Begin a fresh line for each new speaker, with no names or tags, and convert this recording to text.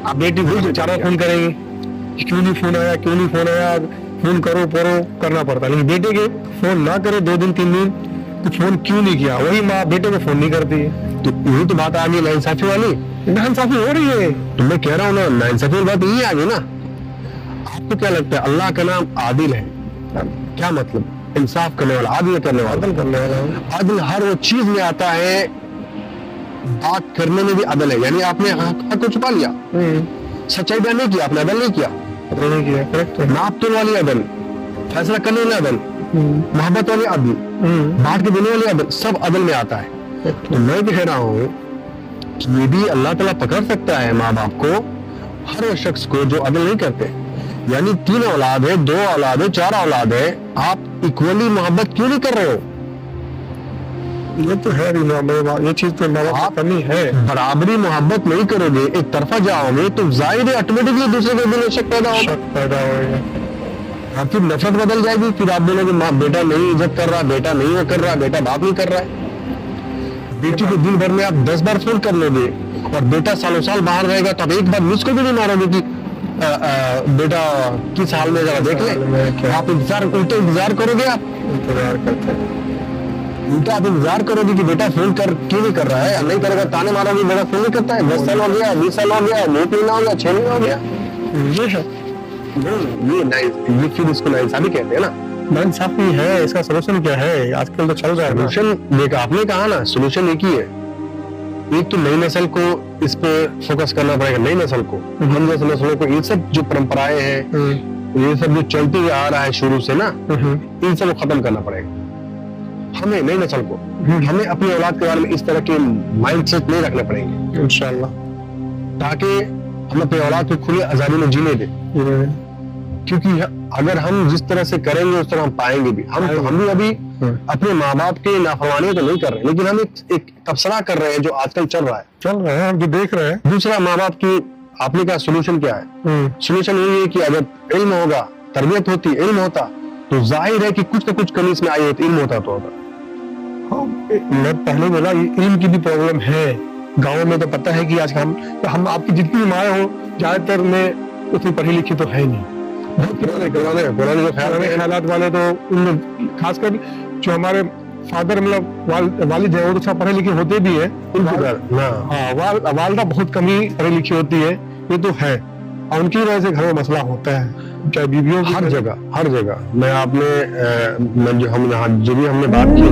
आप बेटी को बेचारा फोन करेंगे, क्यों नहीं फोन आया, क्यों नहीं फोन आया, फोन करो करो करना पड़ता है। लेकिन बेटे के फोन ना करे 2 दिन 3 दिन तो फोन क्यों नहीं किया, वही माँ बेटे को फोन नहीं करती है। तो यही तो बात आ गई नाइंसाफी वाली, नाइंसाफी हो रही है। तो मैं कह रहा हूँ ना, नाइंसाफी वाली बात यही आ गई ना। आपको क्या लगता है अल्लाह का नाम आदिल है? क्या मतलब? इंसाफ करने वाला, आदिल करने वाला, अदल करने वाला। आदिल हर वो चीज में आता है, बात करने में भी अदल है, यानी आपने हक को छुपा लिया, सच्चाई बयान नहीं किया, आपने अदल नहीं किया, नहीं किया, करेक्ट है। नाप तोल वाली अदल, फैसला करने वाली अदल, मोहब्बत वाली अदल, बांट के देने वाली अदल, सब अदल में आता है। तो मैं कह रहा हूँ कि ये भी अल्लाह ताला पकड़ सकता है माँ बाप को, हर वो शख्स को जो अदल नहीं करते। यानी 3 औलाद है, 2 औलाद है, 4 औलाद है, आप इक्वली मोहब्बत क्यों नहीं कर रहे हो? ये तो है, ये चीज तो आप कमी है। बराबरी मोहब्बत नहीं करोगे, एक तरफा जाओगे तो जाहिर है ऑटोमेटिकली दूसरे के दिल में शक पैदा होगा, आपकी नफरत बदल जाएगी। फिर आप बोलोगे माँ बेटा नहीं इज्जत कर रहा, बेटा नहीं वो कर रहा, बेटा बात नहीं कर रहा है। बेटी को दिन भर में आप 10 बार फोन कर लोगे और बेटा सालों साल बाहर रहेगा तो आप एक बार मुझको भी नहीं मारोगे कि बेटा किस हाल में जरा देख ले। आप उल्टे इंतजार करोगे, आप इंतजार करते हैं, उल्टा आप इंतजार करोगे कि बेटा फोन कर क्यों नहीं कर रहा है, नहीं करेगा ताने मारोगे बेटा फोन नहीं करता है। 10 साल हो गया, 20 साल हो गया, 9 महीना हो गया, 6 महीना हो गया, ये फिर इसको नाइंसाफी कहते हैं ना। नाइंसाफी है, इसका सोल्यूशन क्या है? आजकल तो चल रहा है सोल्यूशन। देखा आपने कहा ना, सोल्यूशन एक ही है। एक तो नई नस्ल को इस पे फोकस करना पड़ेगा, नई नस्ल को, हम जैसे नस्लों को, ये सब जो परंपराएं हैं, ये सब जो चलते हुए आ रहा है शुरू से ना, इन सब को खत्म करना पड़ेगा। हमें नई नस्ल को, हमें अपनी औलाद के बारे में इस तरह के माइंडसेट नहीं रखने पड़ेंगे इंशाल्लाह, ताकि हम अपनी औलाद को खुली आजादी में जीने दें। क्योंकि अगर हम जिस तरह से करेंगे उस तरह हम पाएंगे भी। हम भी अभी अपने माँ बाप की नाफरमानी तो नहीं कर रहे, लेकिन हम एक तबसरा कर रहे हैं जो आजकल चल रहा है, हम जो देख रहे हैं। दूसरा, माँ बाप की आपने कहा सोल्यूशन क्या है? सोल्यूशन यही है कि अगर इल्म होगा, तरबियत होती, इल्म होता, तो जाहिर है कि कुछ ना कुछ कमी इसमें आई होती, इल्म होता तो होगा। मैं पहले बोला इल्म की भी प्रॉब्लम है गाँव में, तो पता है कि आज हम आपकी जितनी माएँ हो ज्यादातर में उतनी पढ़ी लिखी तो है नहीं, बहुत पुराने ख्यालात वाले, तो उनमें खासकर जो हमारे फादर मतलब वालिद है वो तो सब पढ़े लिखे होते भी है, वालिदा बहुत कमी पढ़ी लिखी होती है, ये तो है, और उनकी वजह से घर में मसला होता है, चाहे बीवियों की, हर जगह। मैं आपने जो भी हमने बात की